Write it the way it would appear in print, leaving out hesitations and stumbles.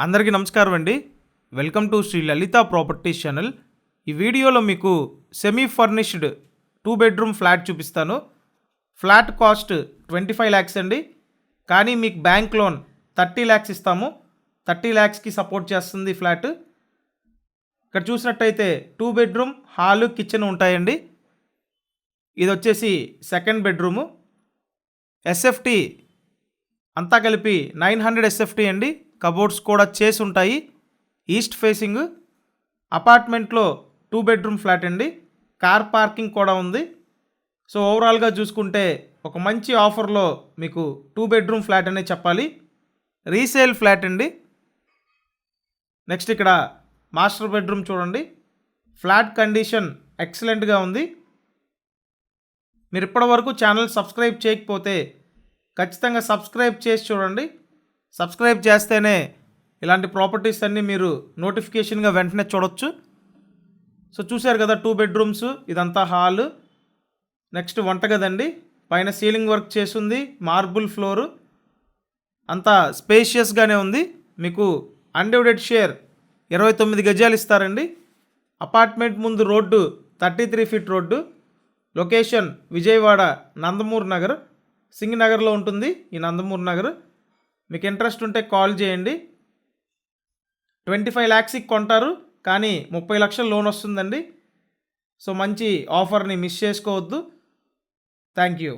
అందరికీ నమస్కారం అండి. Welcome to Shri Lalitha properties channel. ఈ వీడియోలో మీకు సెమీ ఫర్నిష్డ్ 2 బెడ్రూమ్ ఫ్లాట్ చూపిస్తాను. ఫ్లాట్ కాస్ట్ 25 lakhs అండి. కానీ మీకు బ్యాంక్ లోన్ 30 lakhs ఇస్తాము. 30 lakhsకి సపోర్ట్ చేస్తుంది ఫ్లాట్. ఇక్కడ చూసినట్టయితే 2 బెడ్రూమ్ హాలు కిచెన్ ఉంటాయండి. ఇది వచ్చేసి సెకండ్ బెడ్రూము. ఎస్ఎఫ్టీ అంతా కలిపి 900 ఎస్ఎఫ్టీ అండి. కబోర్డ్స్ కూడా చేసి ఉంటాయి. ఈస్ట్ ఫేసింగ్ అపార్ట్మెంట్లో 2 బెడ్రూమ్ ఫ్లాట్ అండి. కార్ పార్కింగ్ కూడా ఉంది. సో ఓవరాల్గా చూసుకుంటే ఒక మంచి ఆఫర్లో మీకు 2 బెడ్రూమ్ ఫ్లాట్ అనే చెప్పాలి. రీసేల్ ఫ్లాట్ అండి. నెక్స్ట్ ఇక్కడ మాస్టర్ బెడ్రూమ్ చూడండి. ఫ్లాట్ కండిషన్ ఎక్సలెంట్గా ఉంది. మీరు ఇప్పటివరకు ఛానల్ సబ్స్క్రైబ్ చేయకపోతే ఖచ్చితంగా సబ్స్క్రైబ్ చేసి చూడండి. సబ్స్క్రైబ్ చేస్తేనే ఇలాంటి ప్రాపర్టీస్ అన్నీ మీరు నోటిఫికేషన్గా వెంటనే చూడొచ్చు. సో చూశారు కదా 2 బెడ్రూమ్స్, ఇదంతా హాల్. నెక్స్ట్ వంటగది అండి. పైన సీలింగ్ వర్క్ చేసింది, మార్బుల్ ఫ్లోరు, అంతా స్పేషియస్గానే ఉంది. మీకు అన్డివైడెడ్ షేర్ 29 గజాలు ఇస్తారండి. అపార్ట్మెంట్ ముందు road 33 feet road. Location Vijayawada Nandamur Nagar, సింగనగర్లో ఉంటుంది ఈ నందమూర్ నగర్. మీకు ఇంట్రెస్ట్ ఉంటే కాల్ చేయండి. 25 lakhsకి కొంటారు, కానీ 30 లక్షల లోన్ వస్తుందండి. సో మంచి ఆఫర్ని మిస్ చేసుకోవద్దు. Thank you.